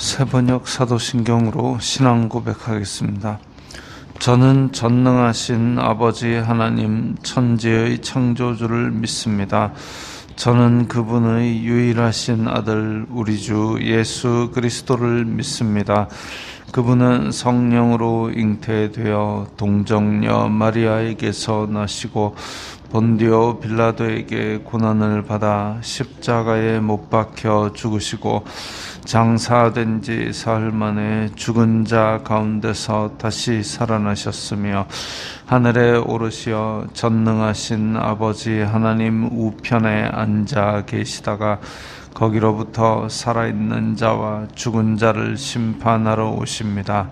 새번역 사도신경으로 신앙 고백하겠습니다. 저는 전능하신 아버지 하나님 천지의 창조주를 믿습니다. 저는 그분의 유일하신 아들 우리 주 예수 그리스도를 믿습니다. 그분은 성령으로 잉태되어 동정녀 마리아에게서 나시고 본디오 빌라도에게 고난을 받아 십자가에 못 박혀 죽으시고 장사된 지 사흘 만에 죽은 자 가운데서 다시 살아나셨으며 하늘에 오르시어 전능하신 아버지 하나님 우편에 앉아 계시다가 거기로부터 살아있는 자와 죽은 자를 심판하러 오십니다.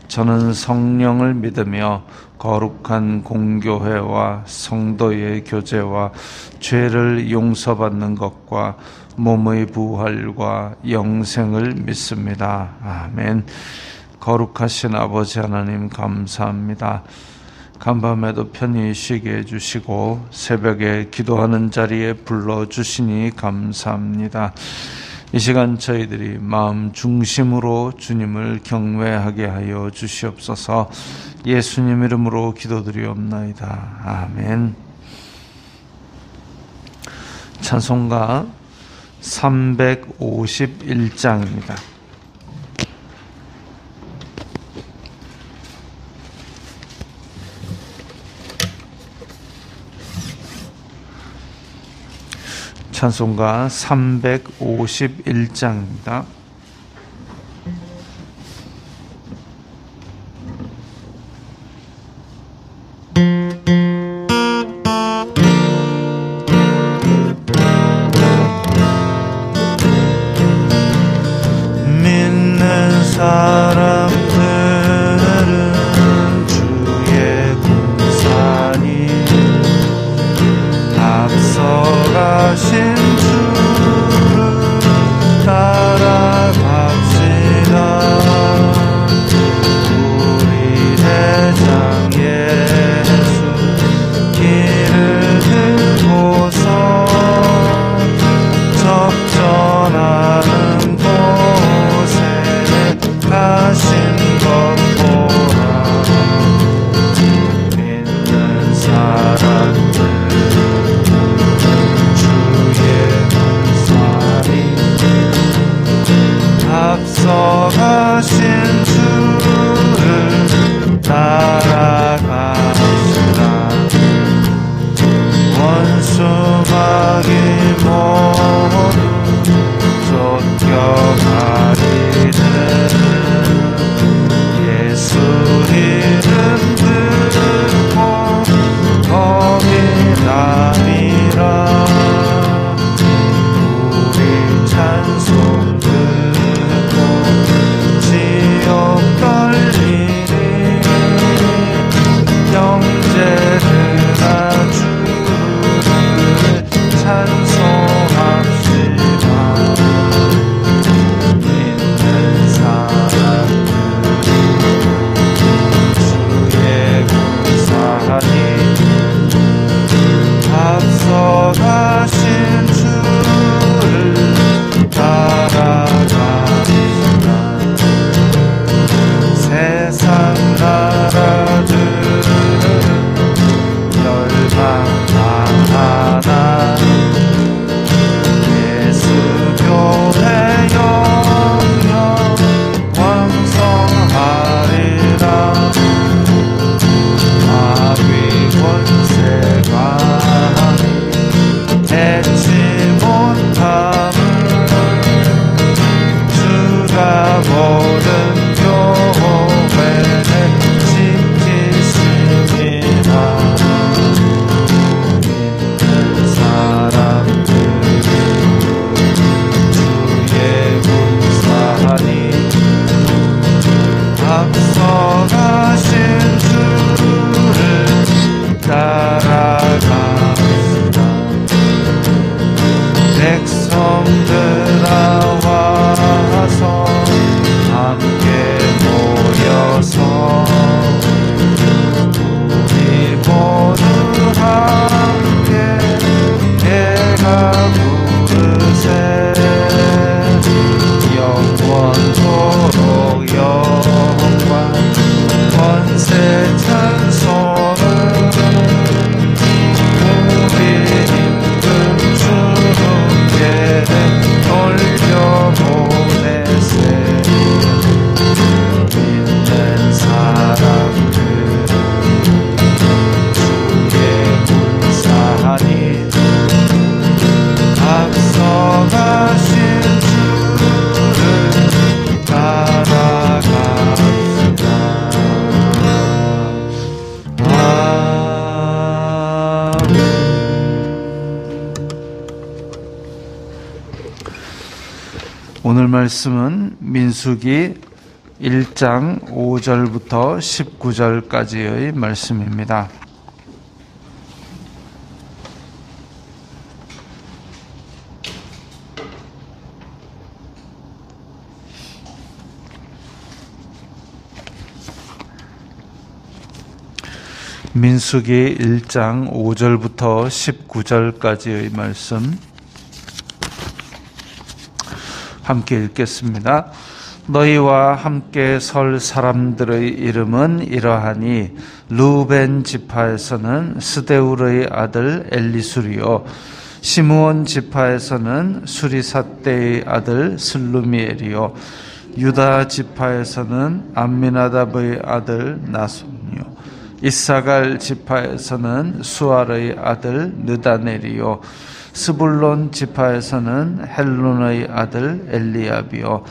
저는 성령을 믿으며 거룩한 공교회와 성도의 교제와 죄를 용서받는 것과 몸의 부활과 영생을 믿습니다. 아멘. 거룩하신 아버지 하나님 감사합니다. 간밤에도 편히 쉬게 해주시고 새벽에 기도하는 자리에 불러주시니 감사합니다. 이 시간 저희들이 마음 중심으로 주님을 경외하게 하여 주시옵소서. 예수님 이름으로 기도드리옵나이다. 아멘. 찬송가 351장입니다. 찬송가 351장입니다. 믿는 사람들은 주의 공산이 앞서가신 따라갑시다. 우리 대장 예수 길을 들고서 적전하는 곳에 가신 것 보라. 믿는 사람들 앞서가신 주를 따라갑시다. 원수마귀 모두 쫓겨가리는 예수 이름 듣고 거기 나니라. 우리 찬송 오늘 말씀은 민수기 1장 5절부터 19절까지의 말씀입니다. 민수기 1장 5절부터 19절까지의 말씀 함께 읽겠습니다. 너희와 함께 설 사람들의 이름은 이러하니 르우벤 지파에서는 스데울의 아들 엘리술이요 시므온 지파에서는 수리삿대의 아들 슬루미엘이요 유다 지파에서는 암미나답의 아들 나손이요 이사갈 지파에서는 수알의 아들 느다넬이요 스불론 지파에서는 헬론의 아들 엘리압이요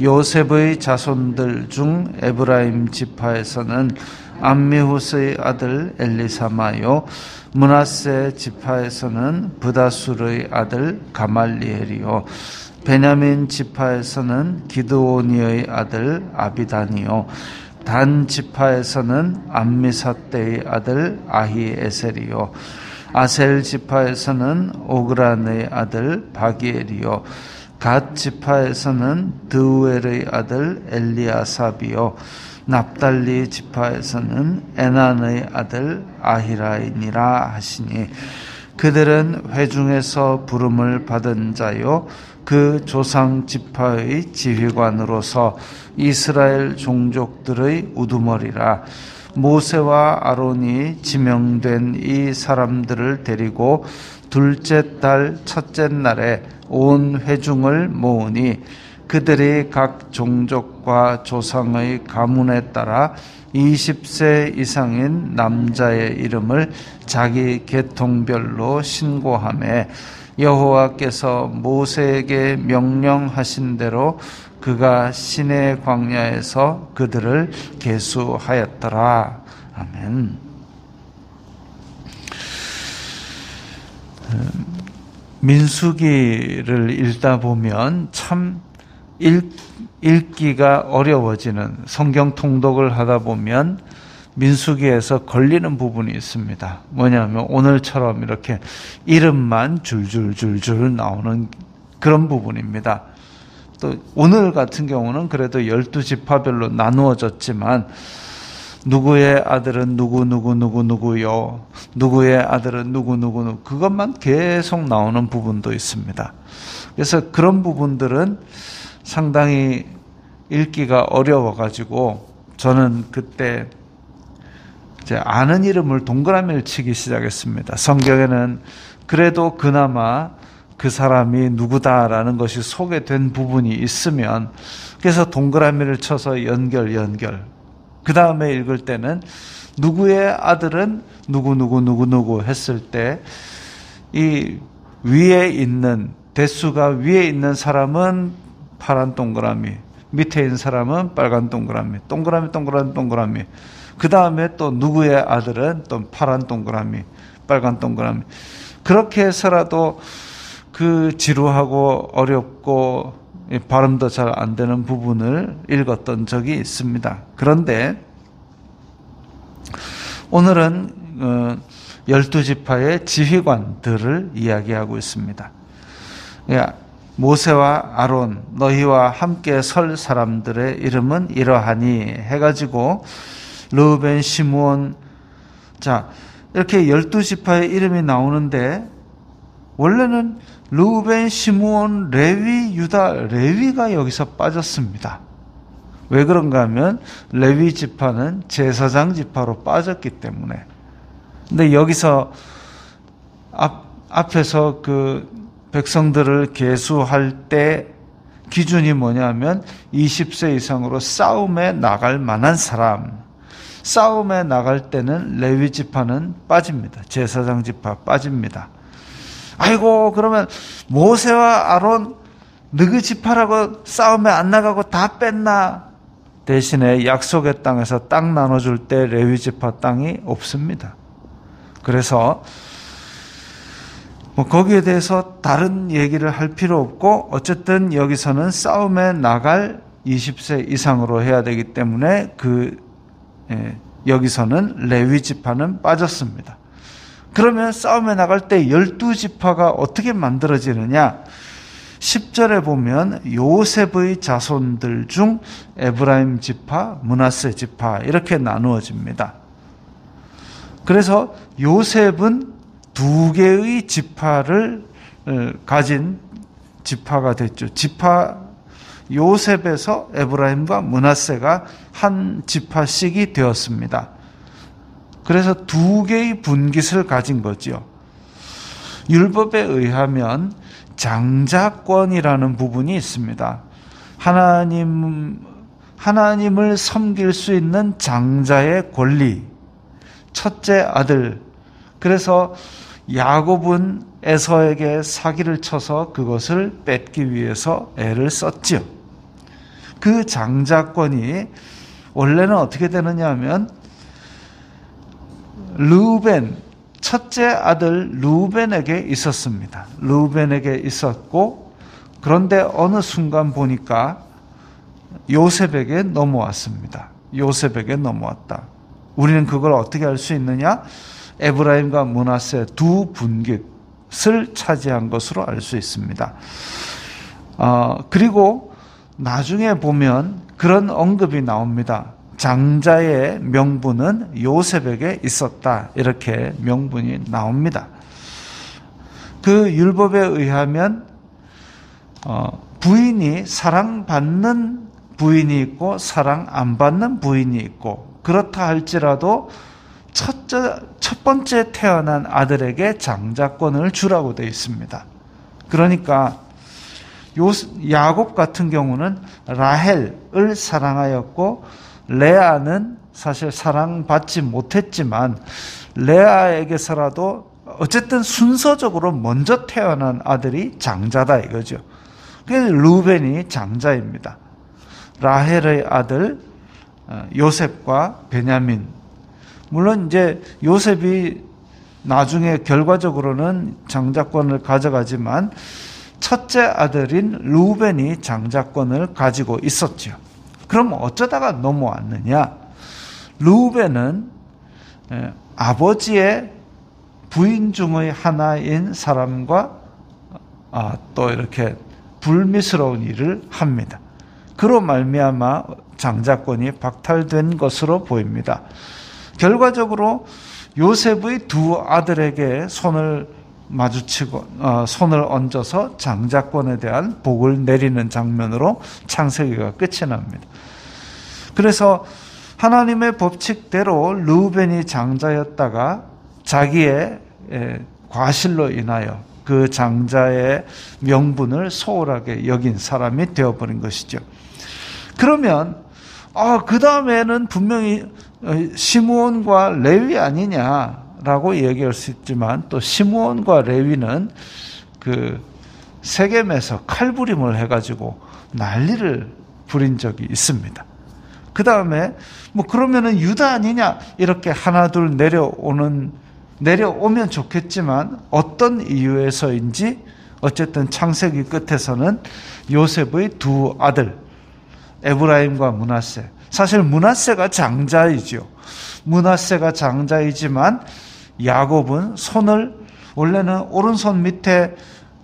요셉의 자손들 중 에브라임 지파에서는 암미훗의 아들 엘리사마요 므낫세 지파에서는 브다술의 아들 가말리엘이요 베냐민 지파에서는 기드오니의 아들 아비단이요 단 지파에서는 암미삿대의 아들 아히에셀이요 아셀 지파에서는 오그란의 아들 바기엘이요 갓 지파에서는 드우엘의 아들 엘리아삽이요 납달리 지파에서는 에난의 아들 아히라이니라 하시니 그들은 회중에서 부름을 받은 자요 그 조상 지파의 지휘관으로서 이스라엘 종족들의 우두머리라. 모세와 아론이 지명된 이 사람들을 데리고 둘째 달 첫째 날에 온 회중을 모으니 그들이 각 종족과 조상의 가문에 따라 20세 이상인 남자의 이름을 자기 계통별로 신고하며 여호와께서 모세에게 명령하신 대로 그가 시내 광야에서 그들을 계수하였더라. 아멘. 민수기를 읽다 보면 참 읽기가 어려워지는, 성경 통독을 하다 보면 민수기에서 걸리는 부분이 있습니다. 뭐냐면 오늘처럼 이렇게 이름만 줄줄줄줄 나오는 그런 부분입니다. 또 오늘 같은 경우는 그래도 12지파별로 나누어졌지만 누구의 아들은 누구요, 누구의 아들은 누구 그것만 계속 나오는 부분도 있습니다. 그래서 그런 부분들은 상당히 읽기가 어려워가지고 저는 그때 이제 아는 이름을 동그라미를 치기 시작했습니다. 성경에는 그래도 그나마 그 사람이 누구다라는 것이 소개된 부분이 있으면 그래서 동그라미를 쳐서 연결 그 다음에 읽을 때는 누구의 아들은 누구 했을 때 이 위에 있는 대수가 위에 있는 사람은 파란 동그라미, 밑에 있는 사람은 빨간 동그라미 그 다음에 또 누구의 아들은 또 파란 동그라미, 빨간 동그라미. 그렇게 해서라도 그 지루하고 어렵고 발음도 잘 안 되는 부분을 읽었던 적이 있습니다. 그런데 오늘은 12지파의 지휘관들을 이야기하고 있습니다. 모세와 아론, 너희와 함께 설 사람들의 이름은 이러하니 해가지고 르우벤, 시므온, 자 이렇게 12지파의 이름이 나오는데 원래는 르우벤, 시므온, 레위, 유다, 레위가 여기서 빠졌습니다. 왜 그런가 하면 레위 지파는 제사장 지파로 빠졌기 때문에. 근데 여기서 앞에서 그 백성들을 계수할 때 기준이 뭐냐면 20세 이상으로 싸움에 나갈 만한 사람. 싸움에 나갈 때는 레위 지파는 빠집니다. 제사장 지파 빠집니다. 아이고 그러면 모세와 아론 너희 지파라고 싸움에 안 나가고 다 뺐나? 대신에 약속의 땅에서 땅 나눠줄 때 레위 지파 땅이 없습니다. 그래서 거기에 대해서 다른 얘기를 할 필요 없고 어쨌든 여기서는 싸움에 나갈 20세 이상으로 해야 되기 때문에 여기서는 레위 지파는 빠졌습니다. 그러면 싸움에 나갈 때 12지파가 어떻게 만들어지느냐? 10절에 보면 요셉의 자손들 중 에브라임 지파, 므낫세 지파 이렇게 나누어집니다. 그래서 요셉은 2개의 지파를 가진 지파가 됐죠. 요셉에서 에브라임과 므낫세가 한 지파씩이 되었습니다. 그래서 2개의 분깃을 가진 거죠. 율법에 의하면 장자권이라는 부분이 있습니다. 하나님을 섬길 수 있는 장자의 권리, 첫째 아들. 그래서 야곱은 에서에게 사기를 쳐서 그것을 뺏기 위해서 애를 썼지요. 그 장자권이 원래는 어떻게 되느냐 하면 르우벤, 첫째 아들 르우벤에게 있었습니다. 르우벤에게 있었고 그런데 어느 순간 보니까 요셉에게 넘어왔습니다. 요셉에게 넘어왔다. 우리는 그걸 어떻게 알 수 있느냐? 에브라임과 므낫세 2 분깃을 차지한 것으로 알 수 있습니다. 그리고 나중에 보면 그런 언급이 나옵니다. 장자의 명분은 요셉에게 있었다. 이렇게 명분이 나옵니다. 그 율법에 의하면 부인이 사랑받는 부인이 있고 사랑 안 받는 부인이 있고 그렇다 할지라도 첫 번째 태어난 아들에게 장자권을 주라고 되어 있습니다. 그러니까 야곱 같은 경우는 라헬을 사랑하였고 레아는 사실 사랑받지 못했지만 레아에게서라도 어쨌든 순서적으로 먼저 태어난 아들이 장자다 이거죠. 그래서 루벤이 장자입니다. 라헬의 아들 요셉과 베냐민. 물론 이제 요셉이 나중에 결과적으로는 장자권을 가져가지만 첫째 아들인 루벤이 장자권을 가지고 있었죠. 그럼 어쩌다가 넘어왔느냐? 루벤은 아버지의 부인 중의 하나인 사람과 또 이렇게 불미스러운 일을 합니다. 그로 말미암아 장자권이 박탈된 것으로 보입니다. 결과적으로 요셉의 2 아들에게 손을 얹어서 장자권에 대한 복을 내리는 장면으로 창세기가 끝이 납니다. 그래서 하나님의 법칙대로 르우벤이 장자였다가 자기의 과실로 인하여 그 장자의 명분을 소홀하게 여긴 사람이 되어버린 것이죠. 그러면 그 다음에는 분명히 시므온과 레위 아니냐라고 얘기할 수 있지만 또 시므온과 레위는 그 세겜에서 칼부림을 해가지고 난리를 부린 적이 있습니다. 그 다음에 그러면은 유다 아니냐 이렇게 하나둘 내려오면 좋겠지만 어떤 이유에서인지 어쨌든 창세기 끝에서는 요셉의 2 아들 에브라임과 므낫세. 사실 므낫세가 장자이죠. 므낫세가 장자이지만 야곱은 원래는 오른손 밑에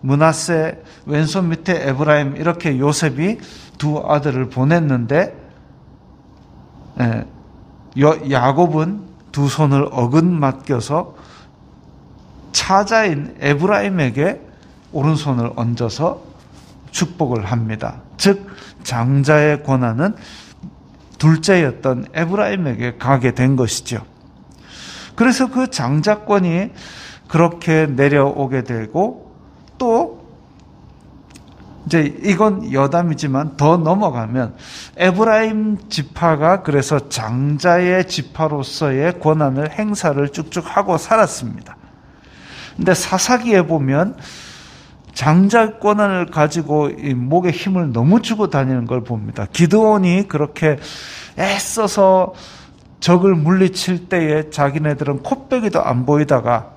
므낫세, 왼손 밑에 에브라임 이렇게 요셉이 2 아들을 보냈는데 야곱은 2 손을 맡겨서 차자인 에브라임에게 오른손을 얹어서 축복을 합니다. 즉 장자의 권한은 둘째였던 에브라임에게 가게 된 것이죠. 그래서 그 장자권이 그렇게 내려오게 되고 또 이제 이건 여담이지만 더 넘어가면 에브라임 지파가 그래서 장자의 지파로서의 권한을 행사를 쭉쭉 하고 살았습니다. 근데 사사기에 보면 장자 권한을 가지고 이 목에 힘을 너무 주고 다니는 걸 봅니다. 기드온이 그렇게 애써서 적을 물리칠 때에 자기네들은 코빼기도 안 보이다가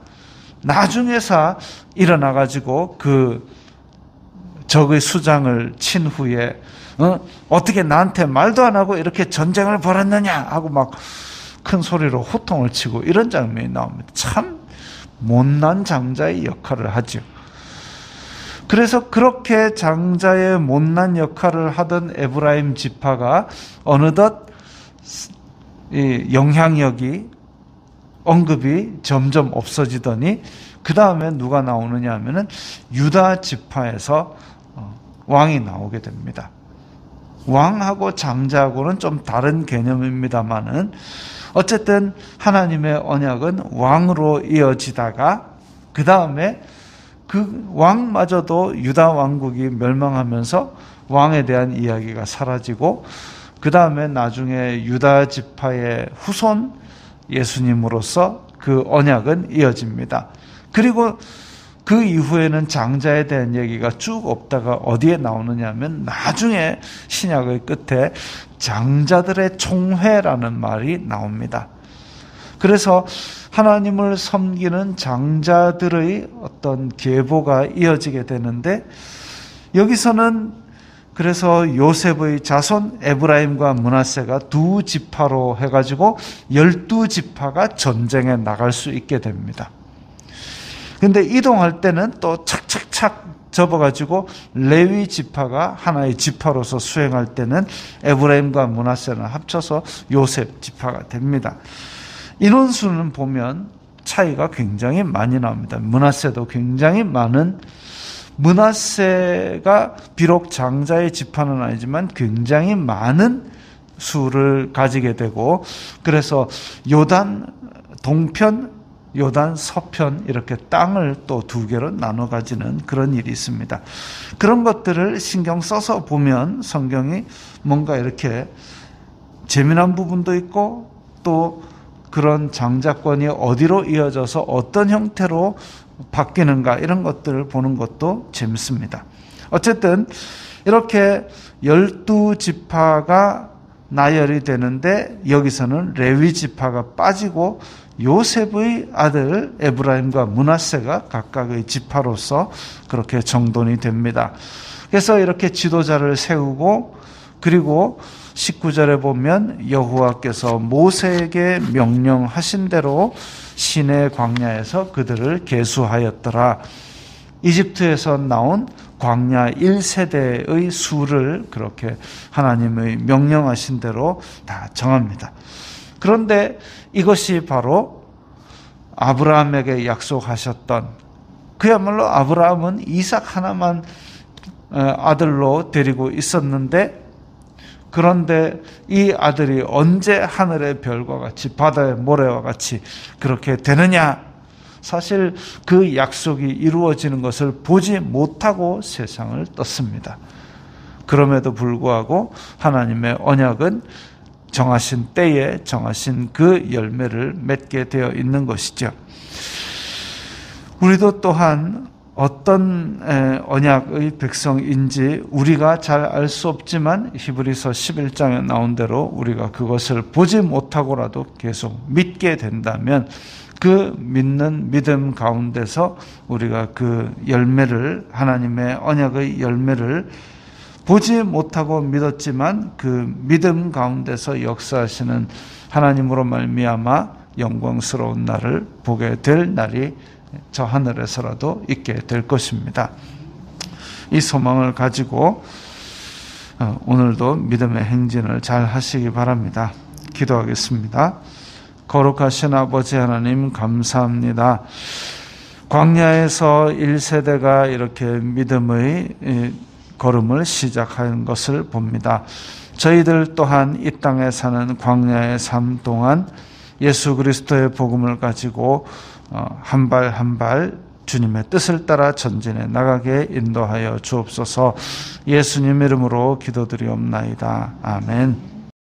나중에서 일어나가지고 그 적의 수장을 친 후에 어떻게 나한테 말도 안 하고 이렇게 전쟁을 벌였느냐 하고 막 큰 소리로 호통을 치고 이런 장면이 나옵니다. 참 못난 장자의 역할을 하죠. 그래서 그렇게 장자의 못난 역할을 하던 에브라임 지파가 어느덧 이 영향력이 언급이 점점 없어지더니 그 다음에 누가 나오느냐 하면은 유다 지파에서 왕이 나오게 됩니다. 왕하고 장자하고는 좀 다른 개념입니다만은 어쨌든 하나님의 언약은 왕으로 이어지다가 그 다음에 그 왕마저도 유다 왕국이 멸망하면서 왕에 대한 이야기가 사라지고 그 다음에 나중에 유다 지파의 후손 예수님으로서 그 언약은 이어집니다. 그리고 그 이후에는 장자에 대한 얘기가 쭉 없다가 어디에 나오느냐 하면 나중에 신약의 끝에 장자들의 총회라는 말이 나옵니다. 그래서 하나님을 섬기는 장자들의 어떤 계보가 이어지게 되는데 여기서는 그래서 요셉의 자손 에브라임과 므낫세가 두 지파로 해가지고 12지파가 전쟁에 나갈 수 있게 됩니다. 근데 이동할 때는 또 착착착 접어가지고 레위 지파가 하나의 지파로서 수행할 때는 에브라임과 므낫세는 합쳐서 요셉 지파가 됩니다. 인원수는 보면 차이가 굉장히 많이 나옵니다. 므낫세도 굉장히 많은, 므낫세가 비록 장자의 지파는 아니지만 굉장히 많은 수를 가지게 되고, 그래서 요단 동편, 요단 서편 이렇게 땅을 또 두 개로 나눠 가지는 그런 일이 있습니다. 그런 것들을 신경 써서 보면 성경이 뭔가 이렇게 재미난 부분도 있고 또 그런 장자권이 어디로 이어져서 어떤 형태로 바뀌는가 이런 것들을 보는 것도 재밌습니다. 어쨌든 이렇게 12지파가 나열이 되는데 여기서는 레위 지파가 빠지고 요셉의 아들 에브라임과 므낫세가 각각의 지파로서 그렇게 정돈이 됩니다. 그래서 이렇게 지도자를 세우고 그리고 19절에 보면 여호와께서 모세에게 명령하신 대로 시내 광야에서 그들을 계수하였더라. 이집트에서 나온 광야 1세대의 수를 그렇게 하나님의 명령하신 대로 다 정합니다. 그런데 이것이 바로 아브라함에게 약속하셨던, 그야말로 아브라함은 이삭 하나만 아들로 데리고 있었는데 그런데 이 아들이 언제 하늘의 별과 같이 바다의 모래와 같이 그렇게 되느냐? 사실 그 약속이 이루어지는 것을 보지 못하고 세상을 떴습니다. 그럼에도 불구하고 하나님의 언약은 정하신 때에 정하신 그 열매를 맺게 되어 있는 것이죠. 우리도 또한 어떤 언약의 백성인지 우리가 잘 알 수 없지만 히브리서 11장에 나온 대로 우리가 그것을 보지 못하고라도 계속 믿게 된다면 그 믿는 믿음 가운데서 우리가 그 열매를, 하나님의 언약의 열매를 보지 못하고 믿었지만 그 믿음 가운데서 역사하시는 하나님으로 말미암아 영광스러운 날을 보게 될 날이 저 하늘에서라도 있게 될 것입니다. 이 소망을 가지고 오늘도 믿음의 행진을 잘 하시기 바랍니다. 기도하겠습니다. 거룩하신 아버지 하나님 감사합니다. 광야에서 1세대가 이렇게 믿음의 걸음을 시작한 것을 봅니다. 저희들 또한 이 땅에 사는 광야의 삶 동안 예수 그리스도의 복음을 가지고 한 발 한 발 주님의 뜻을 따라 전진해 나가게 인도하여 주옵소서. 예수님 이름으로 기도드리옵나이다. 아멘.